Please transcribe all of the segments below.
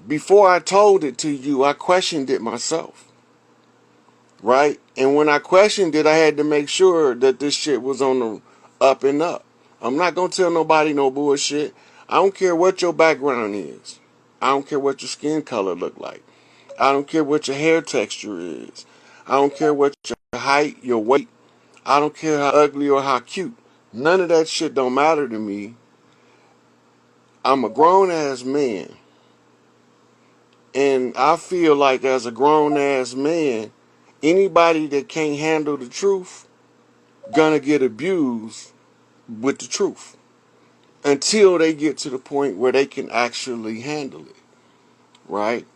Before I told it to you, I questioned it myself. Right? And when I questioned it, I had to make sure that this shit was on the up and up. I'm not going to tell nobody no bullshit. I don't care what your background is. I don't care what your skin color look like. I don't care what your hair texture is. I don't care what your height, your weight. I don't care how ugly or how cute. None of that shit don't matter to me. I'm a grown ass man. And I feel like as a grown ass man, anybody that can't handle the truth gonna get abused with the truth until they get to the point where they can actually handle it, right?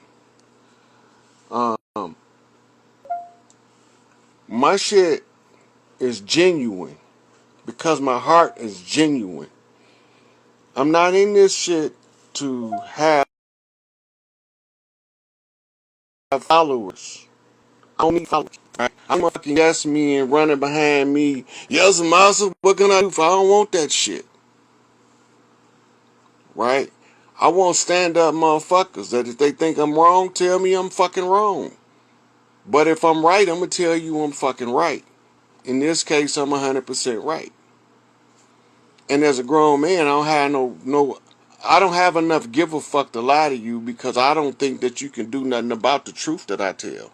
Um, my shit is genuine because my heart is genuine. I'm not in this shit to have followers. I don't need followers. Right? I'm fucking yes me and running behind me. Yes, master, what can I do? I don't want that shit. Right? I want stand up motherfuckers that if they think I'm wrong, tell me I'm fucking wrong. But if I'm right, I'm gonna tell you I'm fucking right. In this case, I'm 100% right. And as a grown man, I don't have I don't have enough give a fuck to lie to you because I don't think that you can do nothing about the truth that I tell.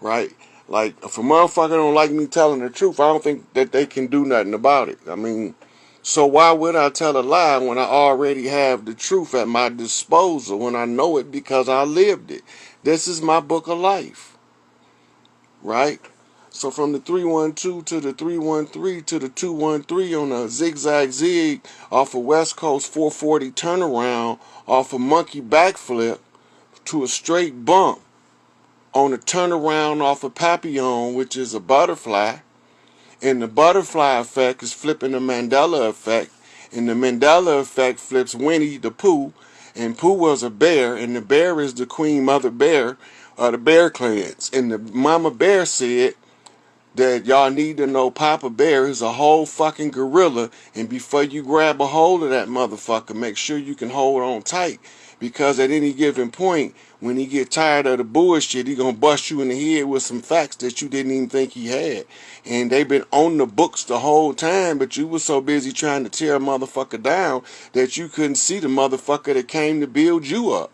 Right? Like, if a motherfucker don't like me telling the truth, I don't think that they can do nothing about it. I mean, so why would I tell a lie when I already have the truth at my disposal, when I know it because I lived it? This is my book of life. Right? So from the 312 to the 313 to the 213 on a zigzag zig off of West Coast 440 turnaround off a monkey backflip to a straight bump on a turnaround off a papillon, which is a butterfly. And the butterfly effect is flipping the Mandela effect. And the Mandela effect flips Winnie the Pooh. And Pooh was a bear, and the bear is the queen mother bear of the bear clans. And the mama bear said that y'all need to know Papa Bear is a whole fucking gorilla, and before you grab a hold of that motherfucker, make sure you can hold on tight, because at any given point, when he get tired of the bullshit, he gonna bust you in the head with some facts that you didn't even think he had. And they've been on the books the whole time, but you was so busy trying to tear a motherfucker down that you couldn't see the motherfucker that came to build you up.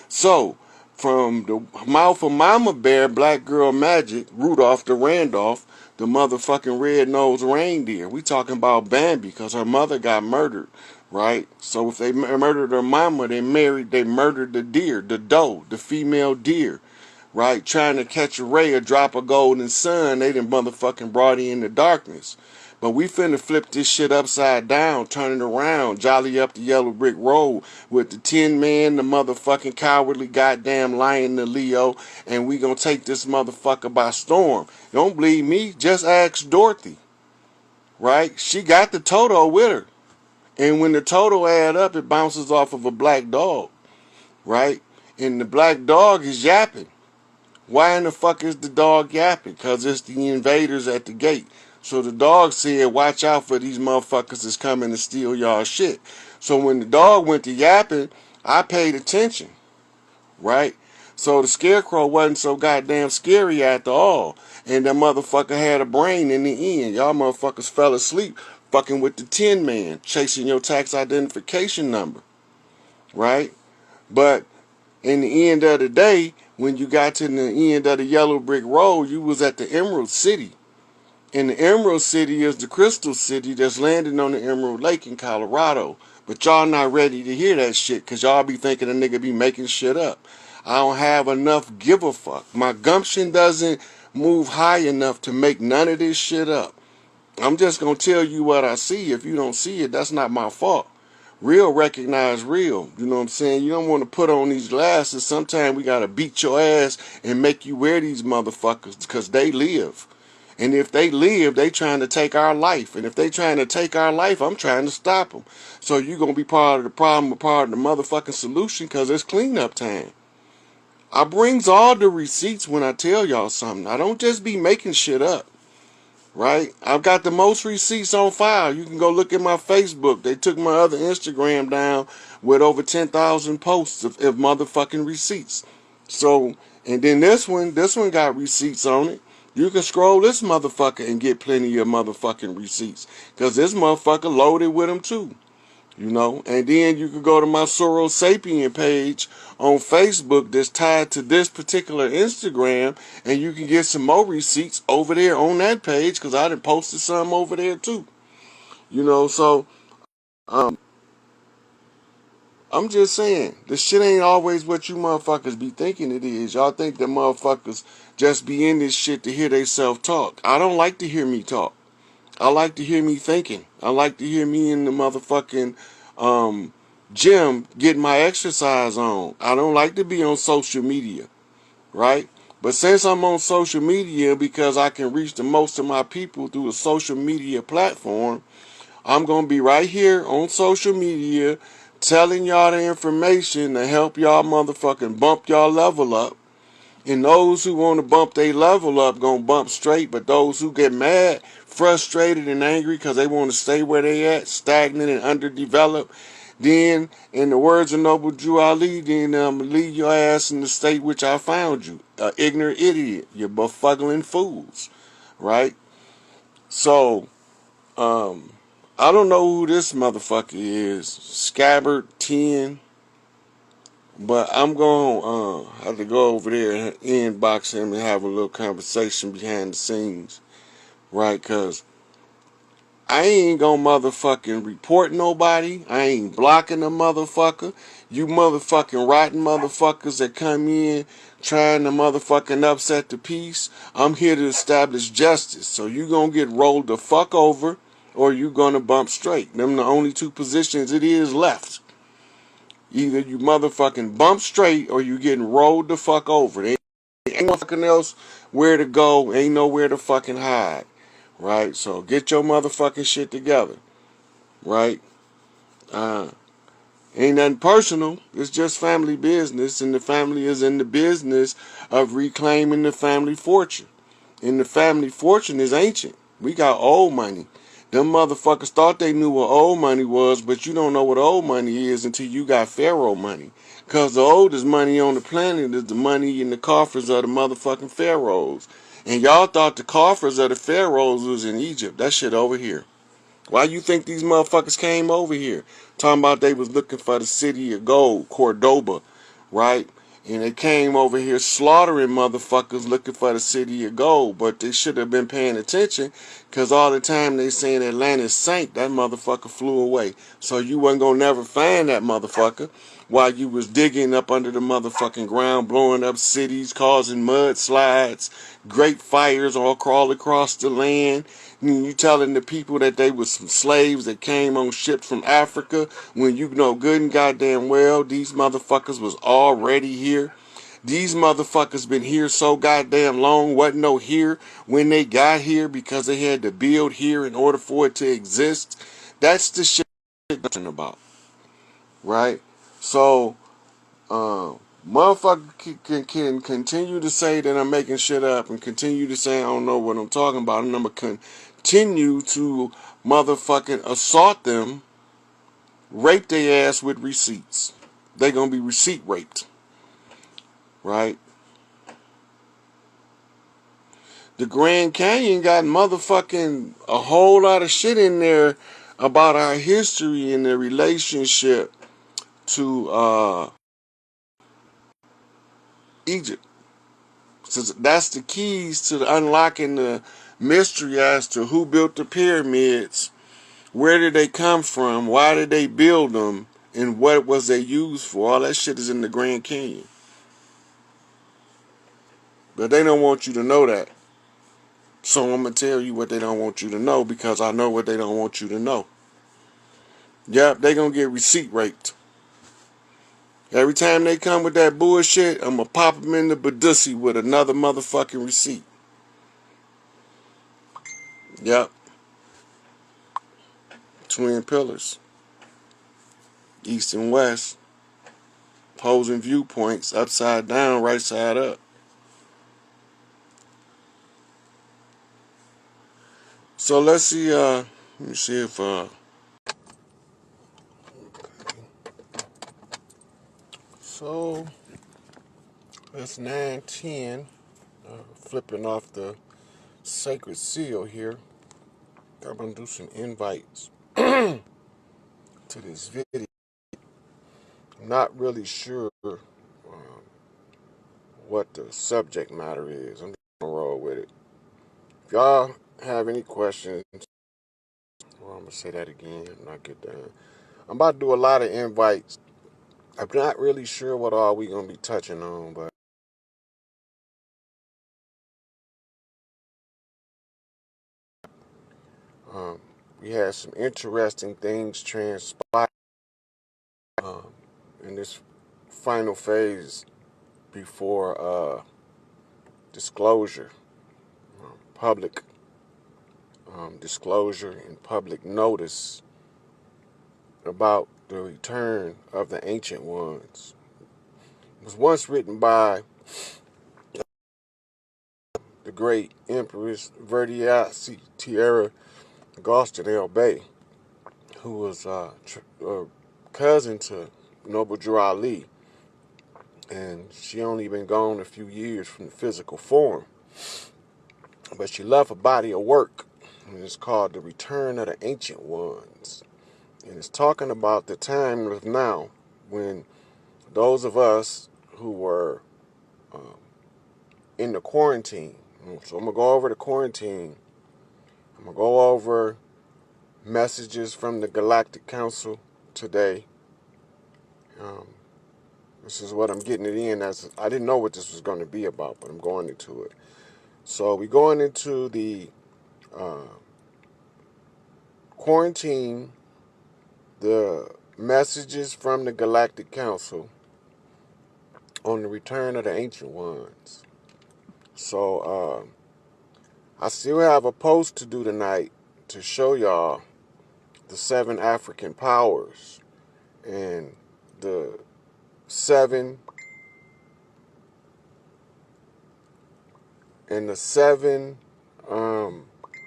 So, from the mouth of Mama Bear, Black Girl Magic, Rudolph the Randolph, the motherfucking red-nosed reindeer. We talking about Bambi because her mother got murdered, right? So if they murdered her mama, they murdered the deer, the doe, the female deer, right? Trying to catch a ray or drop a golden sun, they done motherfucking brought in the darkness. But we finna flip this shit upside down, turn it around, jolly up the yellow brick road with the Tin Man, the motherfucking cowardly goddamn lion, the Leo, and we gonna take this motherfucker by storm. Don't believe me? Just ask Dorothy, right? She got the Toto with her. And when the Toto add up, it bounces off of a black dog, right? And the black dog is yapping. Why in the fuck is the dog yapping? Because it's the invaders at the gate. So the dog said, watch out for these motherfuckers that's coming to steal y'all shit. So when the dog went to yapping, I paid attention, right? So the scarecrow wasn't so goddamn scary after all. And that motherfucker had a brain in the end. Y'all motherfuckers fell asleep fucking with the Tin Man, chasing your tax identification number, right? But in the end of the day, when you got to the end of the yellow brick road, you was at the Emerald City. And the Emerald City is the Crystal City that's landing on the Emerald Lake in Colorado. But y'all not ready to hear that shit because y'all be thinking a nigga be making shit up. I don't have enough give a fuck. My gumption doesn't move high enough to make none of this shit up. I'm just going to tell you what I see. If you don't see it, that's not my fault. Real recognize real. You know what I'm saying? You don't want to put on these glasses. Sometimes we got to beat your ass and make you wear these motherfuckers because they live. And if they live, they trying to take our life. And if they trying to take our life, I'm trying to stop them. So you're going to be part of the problem or part of the motherfucking solution because it's cleanup time. I brings all the receipts when I tell y'all something. I don't just be making shit up. right? I've got the most receipts on file. You can go look at my Facebook. They took my other Instagram down with over 10,000 posts of motherfucking receipts. So, and then this one got receipts on it. You can scroll this motherfucker and get plenty of motherfucking receipts. Because this motherfucker loaded with them too. You know, and then you could go to my Soros Sapien page on Facebook that's tied to this particular Instagram, and you can get some more receipts over there on that page because I done posted some over there too. You know, so um, I'm just saying, this shit ain't always what you motherfuckers be thinking it is. Y'all think that motherfuckers just be in this shit to hear they self talk. I don't like to hear me talk. I like to hear me thinking. I like to hear me in the motherfucking gym getting my exercise on. I don't like to be on social media, right? But since I'm on social media because I can reach the most of my people through a social media platform, I'm going to be right here on social media telling y'all the information to help y'all motherfucking bump y'all level up. And those who want to bump their level up gonna bump straight, but those who get mad, frustrated, and angry because they want to stay where they at, stagnant and underdeveloped, then, in the words of Noble Drew Ali, then leave your ass in the state which I found you, ignorant idiot, you befuddling fools, right? So, I don't know who this motherfucker is, Scabbard 10. But I'm going to have to go over there and inbox him and have a little conversation behind the scenes, right? Because I ain't going to motherfucking report nobody. I ain't blocking a motherfucker. You motherfucking rotten motherfuckers that come in trying to motherfucking upset the peace, I'm here to establish justice. So you going to get rolled the fuck over or you going to bump straight. Them the only two positions it is left. Either you motherfucking bump straight or you getting rolled the fuck over. There ain't nothing else where to go. Ain't nowhere to fucking hide. Right? So get your motherfucking shit together. Right? Ain't nothing personal. It's just family business. And the family is in the business of reclaiming the family fortune. And the family fortune is ancient. We got old money. Them motherfuckers thought they knew what old money was, but you don't know what old money is until you got pharaoh money. Because the oldest money on the planet is the money in the coffers of the motherfucking pharaohs. And y'all thought the coffers of the pharaohs was in Egypt. That shit over here. Why you think these motherfuckers came over here? Talking about they was looking for the city of gold, Cordoba, right? And they came over here slaughtering motherfuckers looking for the city of gold. But they should have been paying attention because all the time they saying Atlantis sank, that motherfucker flew away. So you wasn't going to never find that motherfucker while you was digging up under the motherfucking ground, blowing up cities, causing mudslides, great fires all crawl across the land. And you telling the people that they was some slaves that came on ships from Africa when you know good and goddamn well these motherfuckers was already here. These motherfuckers been here so goddamn long, wasn't no here when they got here because they had to build here in order for it to exist. That's the shit I'm talking about, right? So, motherfucker can continue to say that I'm making shit up and continue to say I don't know what I'm talking about, and I'm gonna continue to motherfucking assault them, rape their ass with receipts. They gonna be receipt raped, right? The Grand Canyon got motherfucking a whole lot of shit in there about our history and the relationship to Egypt. So that's the keys to unlocking the mystery as to who built the pyramids, where did they come from, why did they build them, and what was they used for. All that shit is in the Grand Canyon. But they don't want you to know that. So I'm going to tell you what they don't want you to know because I know what they don't want you to know. Yep, they going to get receipt raped. Every time they come with that bullshit, I'm going to pop them in the Badusi with another motherfucking receipt. Yep. Twin pillars. East and west. Opposing viewpoints. Upside down, right side up. So let's see, let me see if, so it's 9:10, flipping off the sacred seal here. I'm going to do some invites to this video. I'm not really sure what the subject matter is. I'm just going to roll with it. If y'all have any questions, well, I'm going to say that again and I'll get done. I'm about to do a lot of invites. I'm not really sure what all we're going to be touching on, but we had some interesting things transpire in this final phase before disclosure, public disclosure and public notice about the return of the ancient ones. It was once written by the great Empress Verdiasi Tierra Galston L. Bay, who was cousin to Noble Drew Ali, and she only been gone a few years from the physical form, but she left a body of work, and it's called The Return of the Ancient Ones, and it's talking about the time of now when those of us who were in the quarantine. So I'm going to go over the quarantine. I'm going to go over messages from the Galactic Council today. This is what I'm getting it in as. I didn't know what this was going to be about, but I'm going into it. So we're going into the quarantine, the messages from the Galactic Council on the return of the Ancient Ones. So I still have a post to do tonight to show y'all the 7 African powers and the 7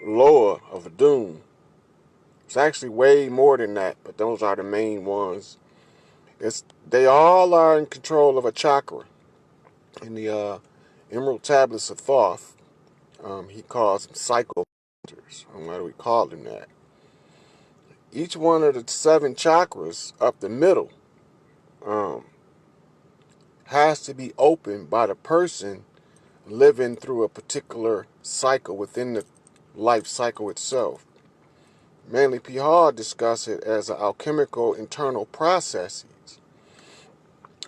Loa of Doom. It's actually way more than that, but those are the main ones. They all are in control of a chakra. In the Emerald Tablets of Thoth, he calls them cycle. Why do we call them that? Each one of the 7 chakras up the middle has to be opened by the person living through a particular cycle within the life cycle itself. Manly P. Hall discussed it as an alchemical internal processes.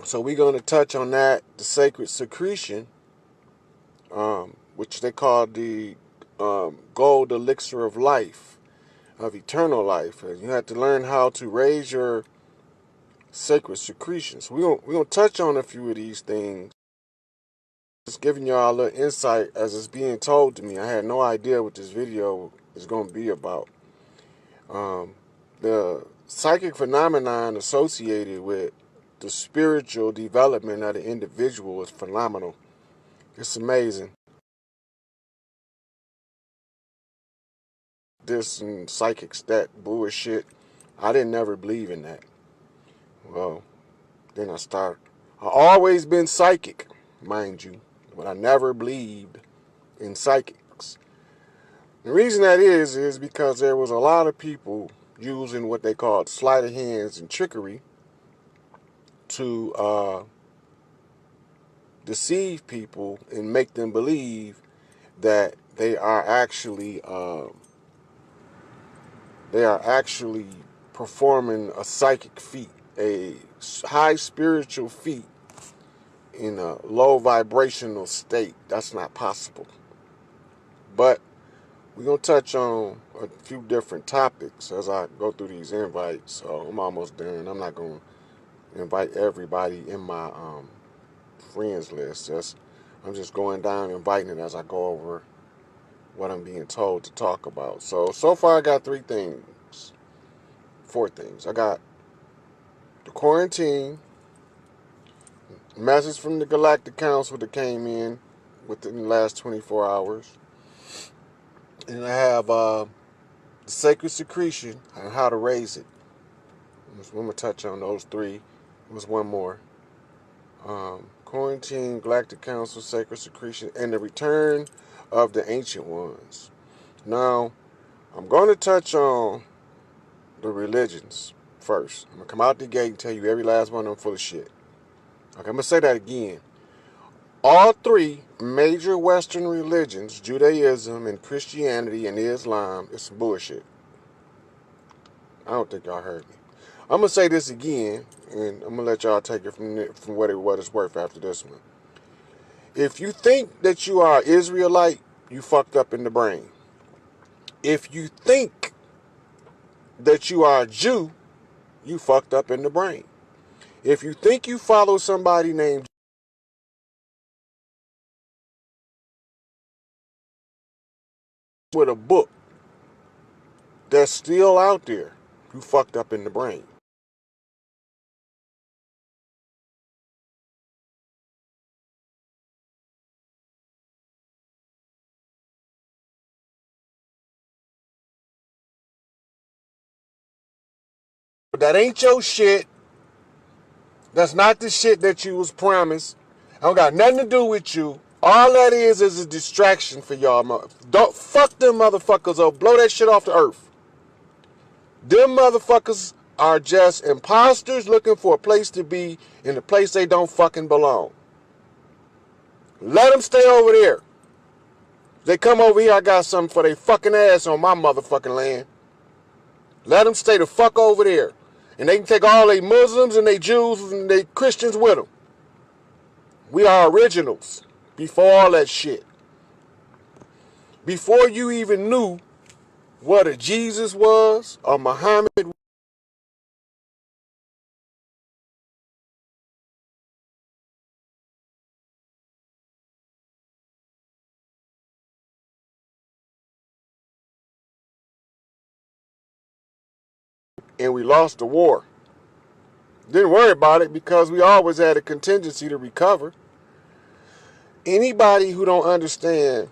So we're going to touch on that, the sacred secretion, which they call the gold elixir of life, of eternal life. You have to learn how to raise your sacred secretions. We're going to touch on a few of these things. Just giving y'all a little insight as it's being told to me. I had no idea what this video is going to be about. The psychic phenomenon associated with the spiritual development of the individual is phenomenal. It's amazing. This and psychic stat bullshit, I didn't never believe in that. Well, then I always been psychic, mind you, but I never believed in psychics. The reason that is because there was a lot of people using what they called sleight of hands and trickery to deceive people and make them believe that they are actually performing a psychic feat, a high spiritual feat in a low vibrational state. That's not possible. But we're going to touch on a few different topics as I go through these invites. So I'm almost done. I'm not going to invite everybody in my friends list. I'm just going down and inviting it as I go over what I'm being told to talk about. So far I got 4 things. I got the quarantine, message from the Galactic Council that came in within the last 24 hours. And I have the sacred secretion, and how to raise it. I'm going to touch on those three. There was one more. Quarantine, Galactic Council, Sacred Secretion, and the return of the Ancient Ones. Now, I'm going to touch on the religions first. I'm going to come out the gate and tell you every last one of them full of shit. Okay, I'm going to say that again. All three major Western religions, Judaism and Christianity and Islam, is some bullshit. I don't think y'all heard me. I'm going to say this again, and I'm going to let y'all take it from what it's worth after this one. If you think that you are Israelite, you fucked up in the brain. If you think that you are a Jew, you fucked up in the brain. If you think you follow somebody named with a book that's still out there, you fucked up in the brain. But that ain't your shit. That's not the shit that you was promised. I don't got nothing to do with you. All that is a distraction for y'all. Don't fuck them motherfuckers up. Blow that shit off the earth. Them motherfuckers are just imposters looking for a place to be in a place they don't fucking belong. Let them stay over there. They come over here, I got something for their fucking ass on my motherfucking land. Let them stay the fuck over there. And they can take all they Muslims and they Jews and they Christians with them. We are originals before all that shit. Before you even knew what a Jesus was or Muhammad, and we lost the war. Didn't worry about it because we always had a contingency to recover. Anybody who don't understand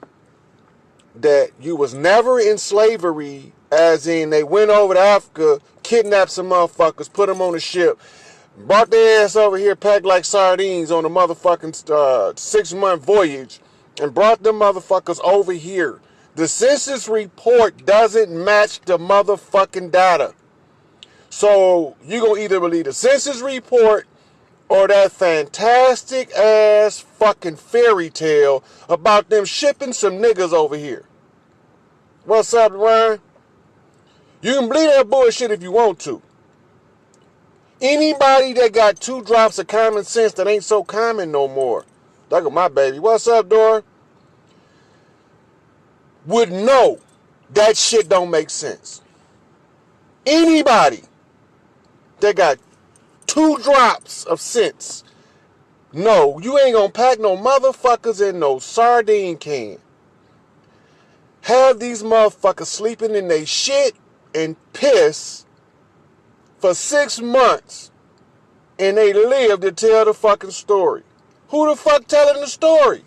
that you was never in slavery, as in they went over to Africa, kidnapped some motherfuckers, put them on a ship, brought their ass over here packed like sardines on a motherfucking 6-month voyage, and brought them motherfuckers over here. The census report doesn't match the motherfucking data. So you gonna either believe the census report or that fantastic ass fucking fairy tale about them shipping some niggas over here. What's up, Ryan? You can believe that bullshit if you want to. Anybody that got 2 drops of common sense that ain't so common no more, look at my baby, what's up, Dora, would know that shit don't make sense. Anybody that got 2 drops of sense, no, you ain't gonna pack no motherfuckers in no sardine can. Have these motherfuckers sleeping in they shit and piss for 6 months and they live to tell the fucking story. Who the fuck telling the story?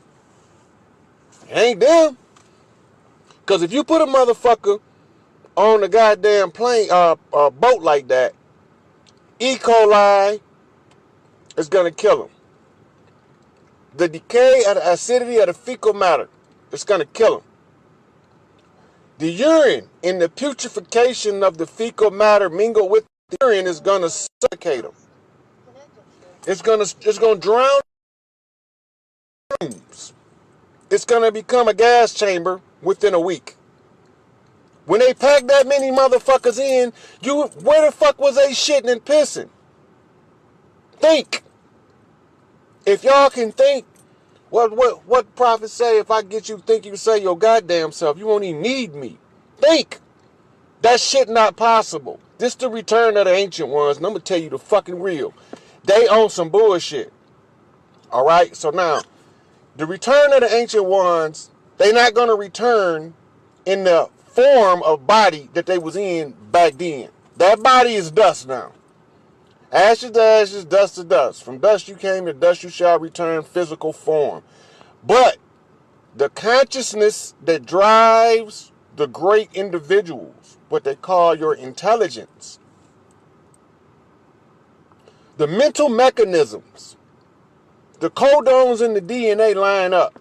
It ain't them. Because if you put a motherfucker on a goddamn plane, boat like that, E. coli is going to kill him. The decay of the acidity of the fecal matter is going to kill him. The urine and the putrefaction of the fecal matter mingled with the urine is going to suffocate him. It's going to drown rooms. It's going to become a gas chamber within a week. When they packed that many motherfuckers in, where the fuck was they shitting and pissing? Think. If y'all can think, what prophets say, if I get you think, you say your goddamn self, you won't even need me. Think. That shit not possible. This the return of the ancient ones, and I'm going to tell you the fucking real. They own some bullshit. Alright, so now, the return of the ancient ones, they not going to return in the form of body that they was in back then. That body is dust now. Ashes to ashes, dust to dust. From dust you came, to dust you shall return, physical form. But the consciousness that drives the great individuals, what they call your intelligence, the mental mechanisms, the codons in the DNA line up.